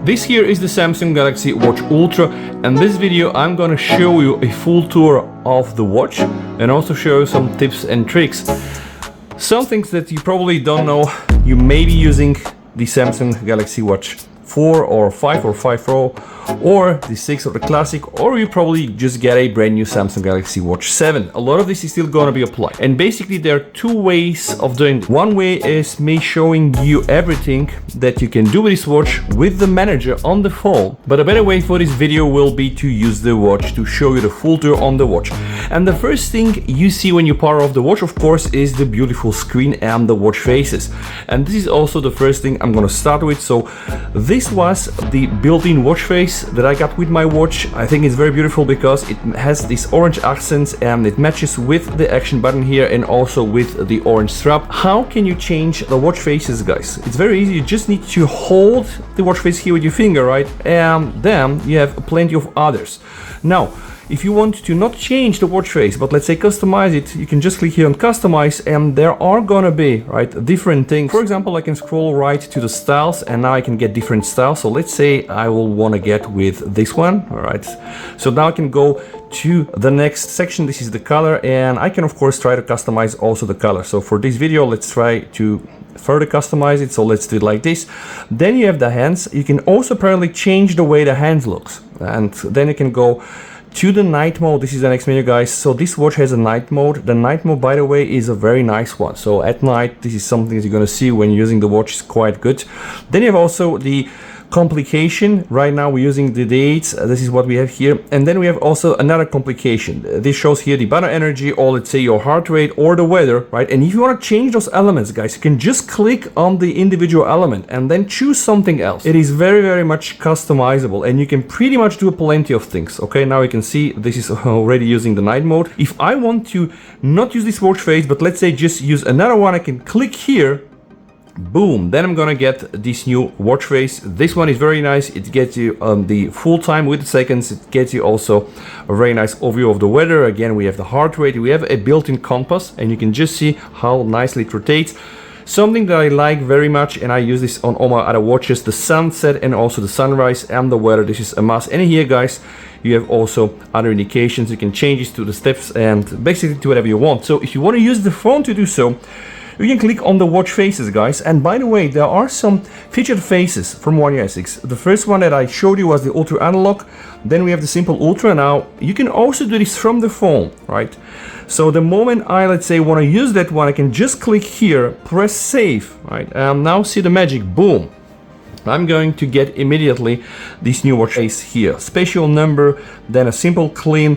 This here is the Samsung Galaxy Watch Ultra, and this video I'm gonna show you a full tour of the watch and also show you some tips and tricks. Some things that you probably don't know. You may be using the Samsung Galaxy Watch 4 or 5 or 5 Pro or the 6 or the Classic, or you probably just get a brand new Samsung Galaxy Watch 7. A lot of this is still gonna be applied. And basically there are two ways of doing it. One way is me showing you everything that you can do with this watch with the manager on the phone. But a better way for this video will be to use the watch to show you the full tour on the watch. And the first thing you see when you power off the watch, of course, is the beautiful screen and the watch faces. And this is also the first thing I'm gonna start with. So this was the built-in watch face that I got with my watch. I think it's very beautiful because it has these orange accents and it matches with the action button here and also with the orange strap. How can you change the watch faces, guys? It's very easy. You just need to hold the watch face here with your finger, right? And then you have plenty of others. Now, if you want to not change the watch face, but let's say customize it, you can just click here on customize and there are gonna be, right, different things. For example, I can scroll right to the styles and now I can get different styles. So let's say I will wanna get with this one, all right? So now I can go to the next section. This is the color and I can of course try to customize also the color. So for this video, let's try to further customize it. So let's do it like this. Then you have the hands. You can also apparently change the way the hands looks. And then you can go to the night mode. This is the next menu, guys. So this watch has a night mode. The night mode, by the way, is a very nice one. So at night, this is something that you're gonna see when using the watch. Is quite good. Then you have also the complication. Right now we're using the dates. This is what we have here. And then we have also another complication. This shows here the battery energy, or let's say your heart rate or the weather, right? And if you want to change those elements, guys, you can just click on the individual element and then choose something else. It is very, very much customizable and you can pretty much do plenty of things. Okay, now you can see this is already using the night mode. If I want to not use this watch face, but let's say just use another one, I can click here. Boom, then I'm gonna get this new watch face. This one is very nice. It gets you the full time with the seconds. It gets you also a very nice overview of the weather. Again, we have the heart rate. We have a built-in compass and you can just see how nicely it rotates. Something that I like very much, and I use this on all my other watches, the sunset and also the sunrise and the weather. This is a must. And here, guys, you have also other indications. You can change this to the steps and basically to whatever you want. So if you want to use the phone to do so, you can click on the watch faces, guys. And by the way, there are some featured faces from One UI 6. The first one that I showed you was the Ultra Analog. Then we have the simple Ultra. Now, you can also do this from the phone, right? So the moment I, let's say, want to use that one, I can just click here, press save, right? Now see the magic, boom. I'm going to get immediately this new watch face here. Special number, then a simple clean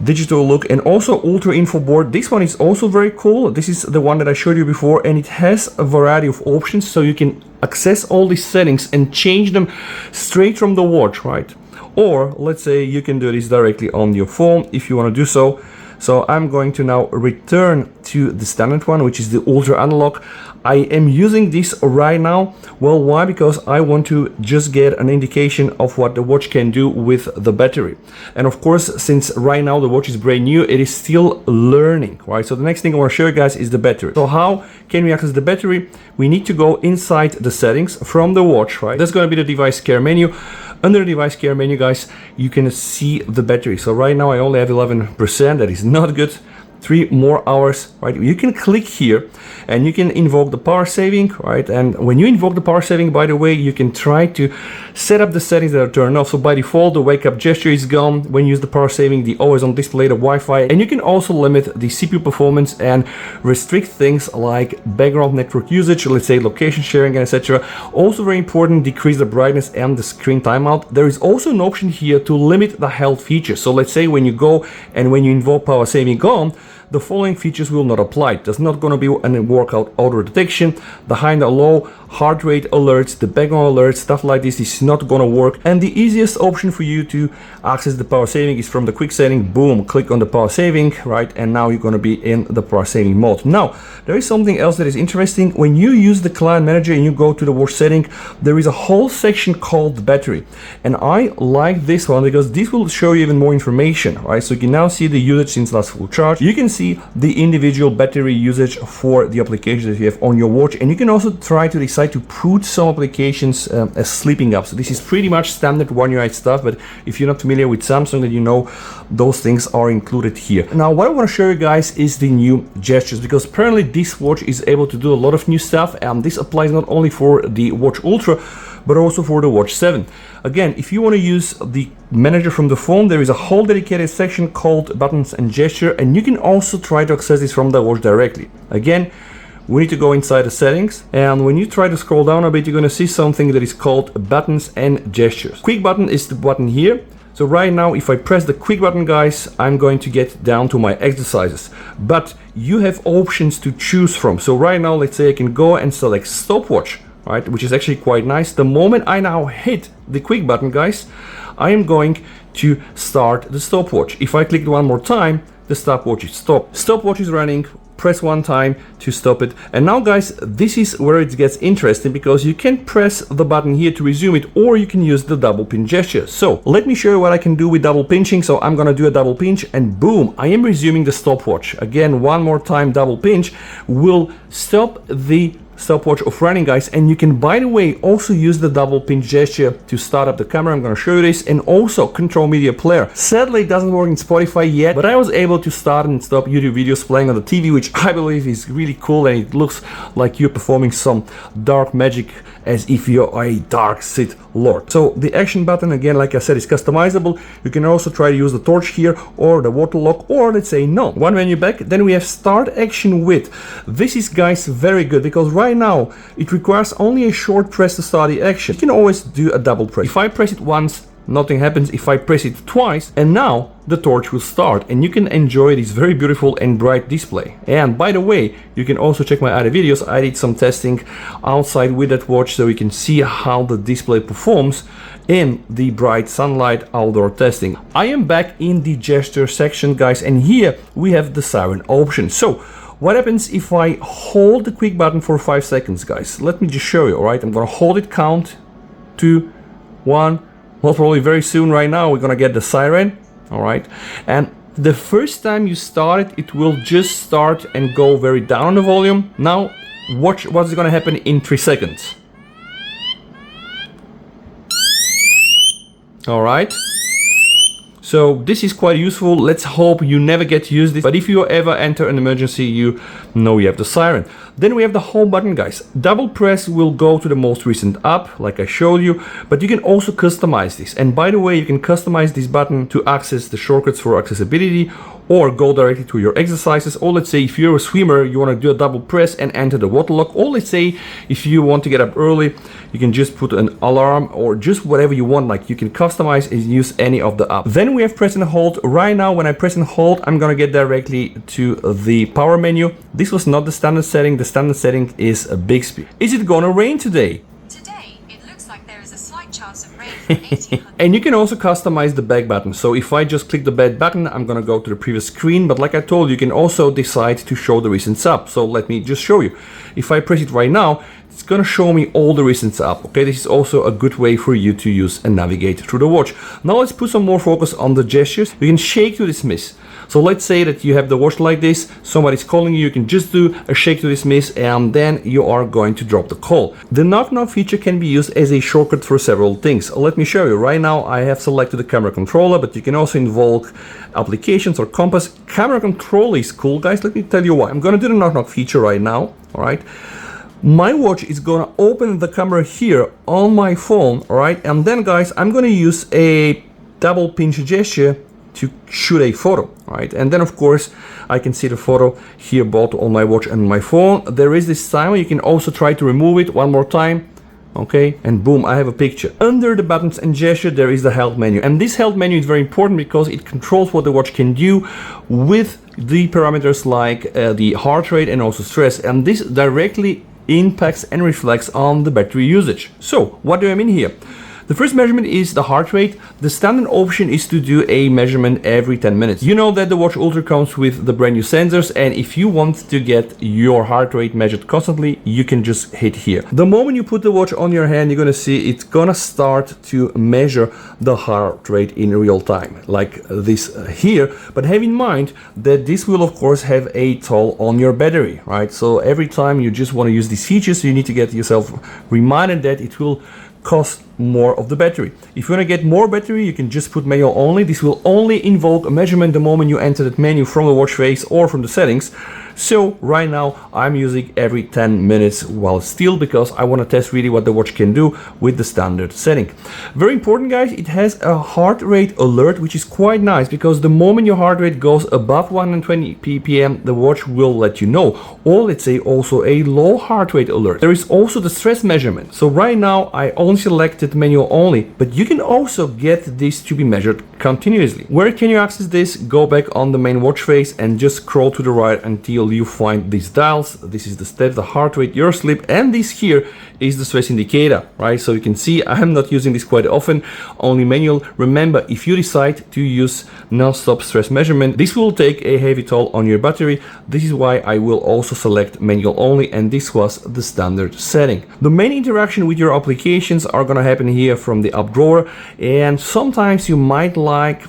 digital look, and also Ultra info board. This one is also very cool. This is the one that I showed you before, and it has a variety of options, so you can access all these settings and change them straight from the watch, right? Or let's say you can do this directly on your phone if you want to do so. So I'm going to now return to the standard one, which is the Ultra Analog. I am using this right now. Well, why? Because I want to just get an indication of what the watch can do with the battery. And of course, since right now the watch is brand new, it is still learning, right? So the next thing I want to show you guys is the battery. So how can we access the battery? We need to go inside the settings from the watch, right? That's going to be the device care menu. Under the device care menu, guys, you can see the battery. So right now I only have 11%. That is not good. 3 more hours, right? You can click here and you can invoke the power saving, right? And when you invoke the power saving, by the way, you can try to set up the settings that are turned off. So by default, the wake up gesture is gone. When you use the power saving, the always on display, the Wi-Fi, and you can also limit the CPU performance and restrict things like background network usage, let's say location sharing, and etc. Also very important, decrease the brightness and the screen timeout. There is also an option here to limit the health features. So let's say when you go and when you invoke power saving gone, the following features will not apply. There's not going to be any workout auto detection, the high and the low heart rate alerts, the background alerts, stuff like this is not going to work. And the easiest option for you to access the power saving is from the quick setting. Boom, click on the power saving, right? And now you're going to be in the power saving mode. Now, there is something else that is interesting. When you use the client manager and you go to the watch setting, there is a whole section called battery. And I like this one because this will show you even more information, right? So you can now see the usage since last full charge. You can see the individual battery usage for the applications that you have on your watch, and you can also try to decide to put some applications as sleeping apps. So this is pretty much standard One UI stuff, but if you're not familiar with Samsung, then you know those things are included here. Now what I want to show you guys is the new gestures, because apparently this watch is able to do a lot of new stuff, and this applies not only for the Watch Ultra but also for the Watch 7. Again, if you want to use the manager from the phone, there is a whole dedicated section called buttons and gesture, and you can also try to access this from the watch directly. Again, we need to go inside the settings, and when you try to scroll down a bit, you're going to see something that is called buttons and gestures. Quick button is the button here. So right now, if I press the quick button, guys, I'm going to get down to my exercises, but you have options to choose from. So right now, let's say I can go and select stopwatch, right, which is actually quite nice. The moment I now hit the quick button, guys, I am going to start the stopwatch. If I click one more time, the stopwatch is stopped. Stopwatch is running. Press one time to stop it. And now, guys, this is where it gets interesting, because you can press the button here to resume it, or you can use the double pinch gesture. So let me show you what I can do with double pinching. So I'm gonna do a double pinch, and boom, I am resuming the stopwatch. Again, one more time, double pinch will stop the stopwatch of running, guys. And you can, by the way, also use the double pinch gesture to start up the camera. I'm going to show you this, and also control media player. Sadly, it doesn't work in Spotify yet, but I was able to start and stop YouTube videos playing on the TV, which I believe is really cool, and it looks like you're performing some dark magic as if you're a dark Sith Lord. So the action button, again, like I said, is customizable. You can also try to use the torch here, or the water lock, or let's say no. One menu back, then we have start action with. This is, guys, very good, because right now it requires only a short press to start the action. You can always do a double press. If I press it once, nothing happens. If I press it twice, and now the torch will start, and you can enjoy this very beautiful and bright display. And by the way, you can also check my other videos. I did some testing outside with that watch, so you can see how the display performs in the bright sunlight outdoor testing. I am back in the gesture section, guys, and here we have the Siren option. So what happens if I hold the quick button for 5 seconds, guys? Let me just show you, all right? I'm gonna hold it, count, 2, 1. Well, probably very soon right now, we're gonna get the Siren, all right? And the first time you start it, it will just start and go very down on the volume. Now, watch what's gonna happen in 3 seconds. All right? So this is quite useful. Let's hope you never get to use this, but if you ever enter an emergency, you know you have the Siren. Then we have the home button, guys. Double press will go to the most recent app, like I showed you, but you can also customize this. And by the way, you can customize this button to access the shortcuts for accessibility, or go directly to your exercises. Or let's say if you're a swimmer, you want to do a double press and enter the water lock. Or let's say if you want to get up early, you can just put an alarm, or just whatever you want. Like, you can customize and use any of the apps. Then we have press and hold. Right now, when I press and hold, I'm gonna get directly to the power menu. This was not the standard setting. The standard setting is a big speed. Is it gonna rain today? And you can also customize the back button. So if I just click the back button, I'm gonna go to the previous screen. But like I told you, you can also decide to show the recent sub. So let me just show you. If I press it right now, it's gonna show me all the recent up. Okay, this is also a good way for you to use and navigate through the watch. Now let's put some more focus on the gestures. You can shake to dismiss. So let's say that you have the watch like this, somebody's calling you, you can just do a shake to dismiss, and then you are going to drop the call. The knock knock feature can be used as a shortcut for several things. Let me show you. Right now I have selected the camera controller, but you can also invoke applications or compass. Camera controller is cool, guys. Let me tell you why. I'm gonna do the knock knock feature right now, all right? My watch is gonna open the camera here on my phone, all right? And then, guys, I'm gonna use a double pinch gesture to shoot a photo, right? And then of course I can see the photo here both on my watch and my phone. There is this timer. You can also try to remove it one more time, okay, and boom, I have a picture. Under the buttons and gesture there is the health menu, and this health menu is very important because it controls what the watch can do with the parameters like the heart rate and also stress, and this directly impacts and reflects on the battery usage. So what do I mean here? The first measurement is the heart rate. The standard option is to do a measurement every 10 minutes. You know that the Watch Ultra comes with the brand new sensors, and if you want to get your heart rate measured constantly, you can just hit here. The moment you put the watch on your hand, you're gonna see it's gonna start to measure the heart rate in real time, like this here. But have in mind that this will of course have a toll on your battery, right? So every time you just want to use these features, you need to get yourself reminded that it will cost more of the battery. If you want to get more battery, you can just put manual only. This will only invoke a measurement the moment you enter that menu from the watch face or from the settings. So right now I'm using every 10 minutes while still, because I want to test really what the watch can do with the standard setting. Very important, guys, it has a heart rate alert, which is quite nice, because the moment your heart rate goes above 120 ppm, the watch will let you know. Or let's say also a low heart rate alert. There is also the stress measurement. So right now I only selected manual only, but you can also get this to be measured continuously. Where can you access this? Go back on the main watch face and just scroll to the right until you find these dials. This is the steps, the heart rate, your sleep, and this here is the stress indicator, right? So you can see I'm not using this quite often, only manual. Remember, if you decide to use non-stop stress measurement, this will take a heavy toll on your battery. This is why I will also select manual only, and this was the standard setting. The main interaction with your applications are gonna happen here from the up drawer, and sometimes you might like,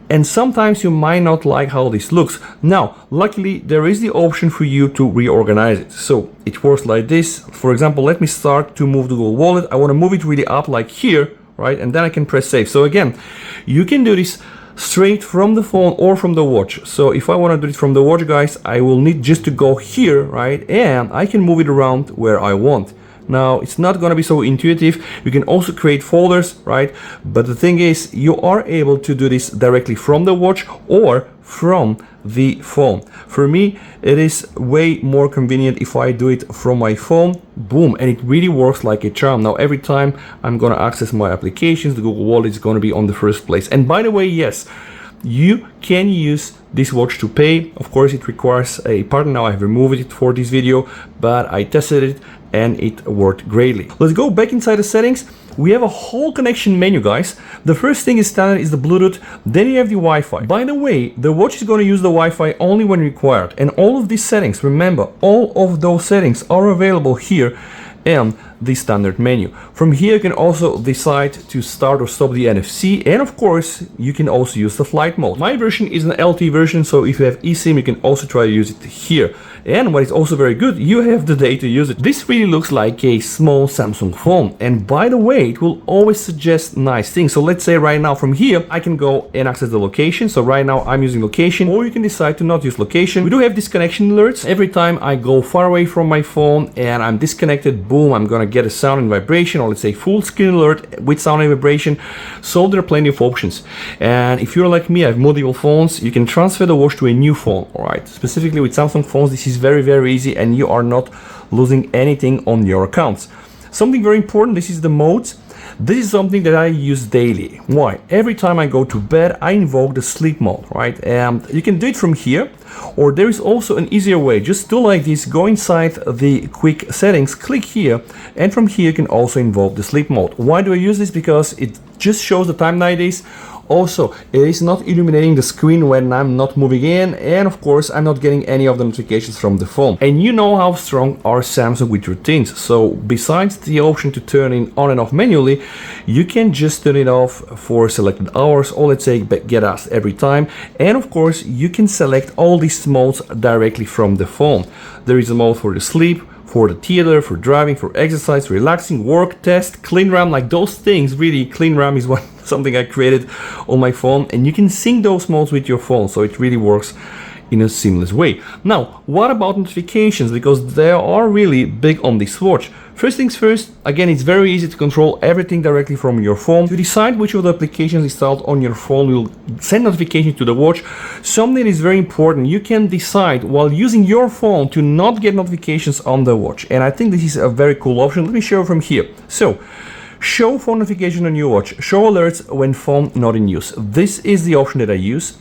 and sometimes you might not like how this looks. Now, luckily there is the option for you to reorganize it. So it works like this. For example, let me start to move the Google Wallet. I want to move it really up like here, right? And then I can press save. So again, you can do this straight from the phone or from the watch. So if I want to do it from the watch, guys, I will need just to go here, right? And I can move it around where I want. Now, it's not going to be so intuitive. You can also create folders, right? But the thing is, you are able to do this directly from the watch or from the phone. For me, it is way more convenient if I do it from my phone. Boom, and it really works like a charm. Now, every time I'm going to access my applications, the Google Wallet is going to be on the first place. And by the way, yes, you can use this watch to pay. Of course, it requires a partner. Now I've removed it for this video, but I tested it and it worked greatly. Let's go back inside the settings. We have a whole connection menu, guys. The first thing is standard is the Bluetooth, then you have the Wi-Fi. By the way, the watch is going to use the Wi-Fi only when required, and all of these settings, remember, all of those settings are available here in the standard menu. From here you can also decide to start or stop the NFC, and of course you can also use the flight mode. My version is an LTE version, so if you have eSIM you can also try to use it here. And what is also very good, you have the day to use it. This really looks like a small Samsung phone, and by the way, it will always suggest nice things. So let's say right now from here I can go and access the location. So right now I'm using location, or you can decide to not use location. We do have disconnection alerts. Every time I go far away from my phone and I'm disconnected, boom, I'm gonna get a sound and vibration, or let's say full screen alert with sound and vibration. So there are plenty of options. And if you're like me, I have multiple phones, you can transfer the watch to a new phone. All right, specifically with Samsung phones, this is very easy, and you are not losing anything on your accounts. Something very important, this is the modes. This is something that I use daily. Why? Every time I go to bed, I invoke the sleep mode, right? And you can do it from here, or there is also an easier way. Just do like this, go inside the quick settings, click here, and from here you can also invoke the sleep mode. Why do I use this? Because it just shows the time nowadays. Also, it is not illuminating the screen when I'm not moving in, and of course I'm not getting any of the notifications from the phone. And you know how strong are Samsung with routines, so besides the option to turn it on and off manually, you can just turn it off for selected hours, or let's say get asked every time. And of course you can select all these modes directly from the phone. There is a mode for the sleep, for the theater, for driving, for exercise, relaxing, work, test, clean RAM, like those things. Really, clean RAM is something I created on my phone, and you can sync those modes with your phone, so it really works in a seamless way. Now, what about notifications? Because they are really big on this watch. First things first, again, it's very easy to control everything directly from your phone. To decide which of the applications installed on your phone will send notifications to the watch, something that is very important. You can decide while using your phone to not get notifications on the watch. And I think this is a very cool option. Let me show from here. So, show phone notification on your watch. Show alerts when phone not in use. This is the option that I use.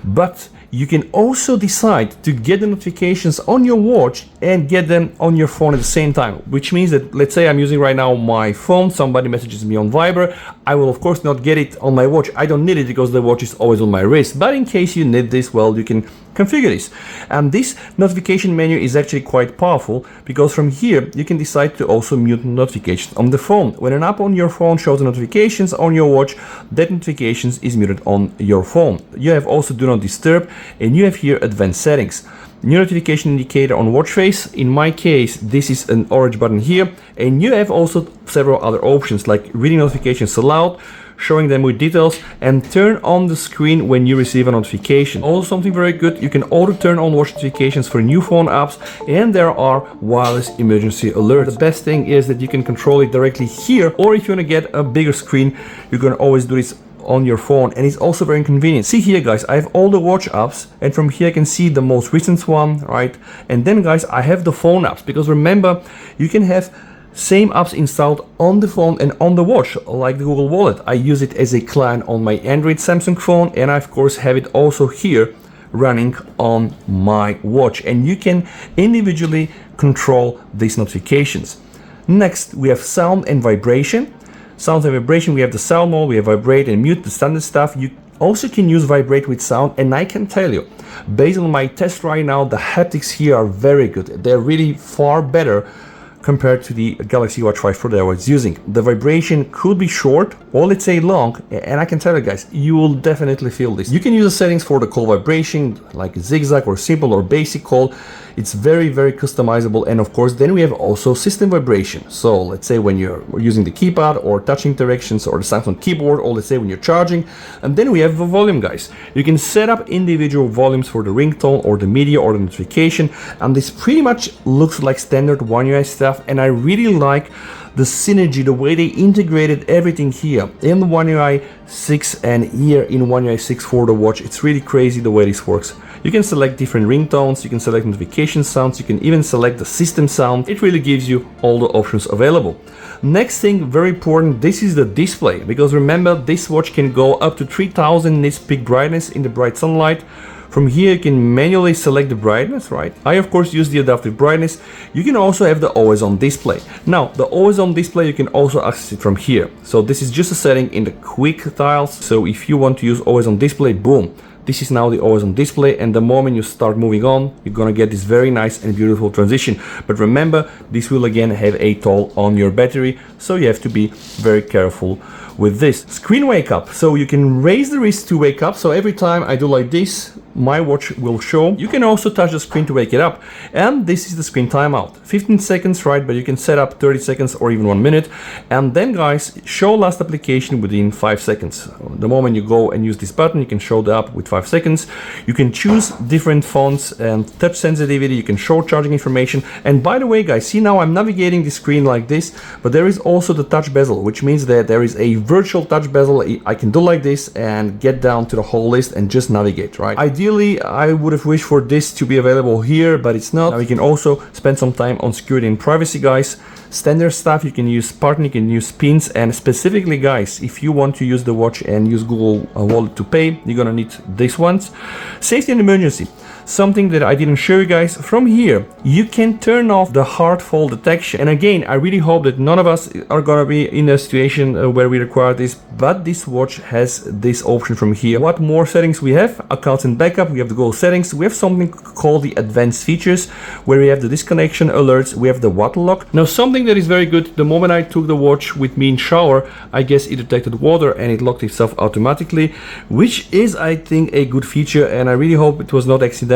But you can also decide to get the notifications on your watch and get them on your phone at the same time, which means that, let's say I'm using right now my phone, somebody messages me on Viber, I will of course not get it on my watch. I don't need it because the watch is always on my wrist, but in case you need this, well, you can configure this. And this notification menu is actually quite powerful because from here you can decide to also mute notifications on the phone. When an app on your phone shows the notifications on your watch, that notifications is muted on your phone. You have also do not disturb, and you have here advanced settings. New notification indicator on watch face. In my case, this is an orange button here, and you have also several other options like reading notifications aloud, showing them with details, and turn on the screen when you receive a notification. Also something very good, you can auto turn on watch notifications for new phone apps, and there are wireless emergency alerts. The best thing is that you can control it directly here, or if you want to get a bigger screen, you can always do this on your phone, and it's also very convenient. See here guys, I have all the watch apps, and from here I can see the most recent one, right? And then guys, I have the phone apps, because remember, you can have same apps installed on the phone and on the watch, like the Google Wallet. I use it as a client on my Android Samsung phone, and I of course have it also here running on my watch, and you can individually control these notifications. Next, we have sound and vibration. Sound and vibration, we have the sound mode, we have vibrate and mute, the standard stuff. You also can use vibrate with sound, and I can tell you, based on my test right now, the haptics here are very good. They're really far better compared to the Galaxy Watch 5 Pro that I was using. The vibration could be short or let's say long, and I can tell you guys, you will definitely feel this. You can use the settings for the call vibration, like zigzag or simple or basic call. It's very, very customizable. And of course, then we have also system vibration. So let's say when you're using the keypad or touch interactions or the Samsung keyboard, or let's say when you're charging. And then we have the volume, guys. You can set up individual volumes for the ringtone or the media or the notification. And this pretty much looks like standard One UI stuff. And I really like the synergy, the way they integrated everything here in One UI 6 and here in One UI 6 for the watch. It's really crazy the way this works. You can select different ringtones, you can select notification sounds, you can even select the system sound. It really gives you all the options available. Next thing, very important, this is the display, because remember, this watch can go up to 3000 nits peak brightness in the bright sunlight. From here you can manually select the brightness, right? I of course use the adaptive brightness. You can also have the always on display. Now, the always on display, you can also access it from here. So this is just a setting in the quick tiles. So if you want to use always on display, boom. This is now the always on display, and the moment you start moving on, you're gonna get this very nice and beautiful transition. But remember, this will again have a toll on your battery, so you have to be very careful with this. Screen wake up, so you can raise the wrist to wake up. So every time I do like this, my watch will show. You can also touch the screen to wake it up, and this is the screen timeout. 15 seconds, right? But you can set up 30 seconds or even 1 minute. And then guys, show last application within 5 seconds. The moment you go and use this button, you can show the app with 5 seconds. You can choose different fonts and touch sensitivity. You can show charging information. And by the way guys, see now I'm navigating the screen like this, but there is also the touch bezel, which means that there is a virtual touch bezel. I can do like this and get down to the whole list and just navigate, right? Ideally, I would have wished for this to be available here, but it's not. Now you can also spend some time on security and privacy, guys. Standard stuff, you can use partner, you can use pins, and specifically guys, if you want to use the watch and use Google Wallet to pay, you're gonna need these ones. Safety and emergency. Something that I didn't show you guys. From here, you can turn off the hard fall detection. And again, I really hope that none of us are gonna be in a situation where we require this, but this watch has this option from here. What more settings we have? Accounts and backup, we have the Google settings, we have something called the advanced features, where we have the disconnection alerts, we have the water lock. Now something that is very good, the moment I took the watch with me in shower, I guess it detected water and it locked itself automatically, which is, I think, a good feature, and I really hope it was not accidental.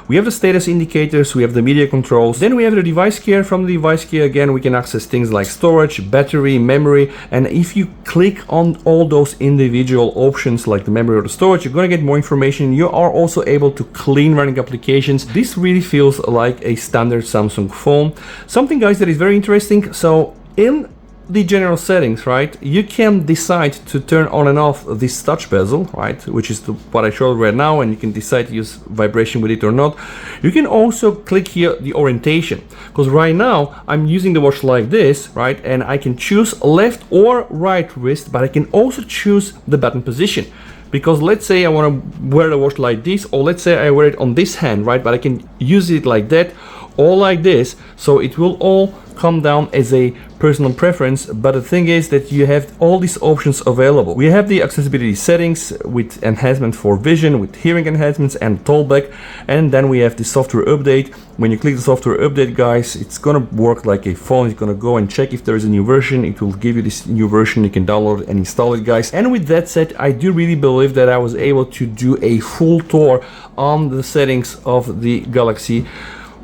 We have the status indicators, we have the media controls, then we have the device care. From the device care, again, we can access things like storage, battery, memory, and if you click on all those individual options like the memory or the storage, you're going to get more information. You are also able to clean running applications. This really feels like a standard Samsung phone. Something, guys, that is very interesting. So in the general settings, right, you can decide to turn on and off this touch bezel, right, which is what I showed right now, and you can decide to use vibration with it or not. You can also click here the orientation, because right now I'm using the watch like this, right, and I can choose left or right wrist, but I can also choose the button position. because let's say I want to wear the watch like this, or let's say I wear it on this hand, right? But I can use it like that or like this, so it will all come down as a personal preference. But the thing is that you have all these options available. We have the accessibility settings with enhancement for vision, with hearing enhancements and talkback, and then we have the software update. When you click the software update, guys, it's gonna work like a phone. It's gonna go and check if there is a new version. It will give you this new version. You can download and install it, guys. And with that said, I do really believe that I was able to do a full tour on the settings of the Galaxy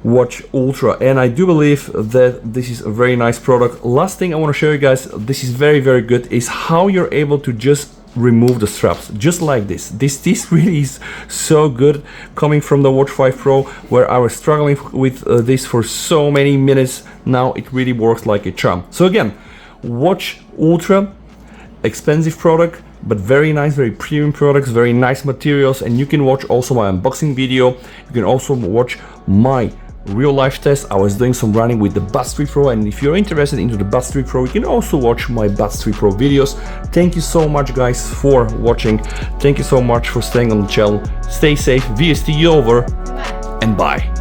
Watch Ultra, and I do believe that this is a very nice product. Last thing I want to show you guys, this is very good, is how you're able to just remove the straps just like this. This really is so good, coming from the Watch 5 Pro, where I was struggling with this for so many minutes. Now it really works like a charm. So again, Watch Ultra, expensive product, but very nice, very premium products, very nice materials. And you can watch also my unboxing video. You can also watch my real life test. I was doing some running with the Buds 3 Pro, and if you're interested into the Buds 3 Pro, you can also watch my Buds 3 Pro videos. Thank you so much, guys, for watching. Thank you so much for staying on the channel. Stay safe, VST over, and bye.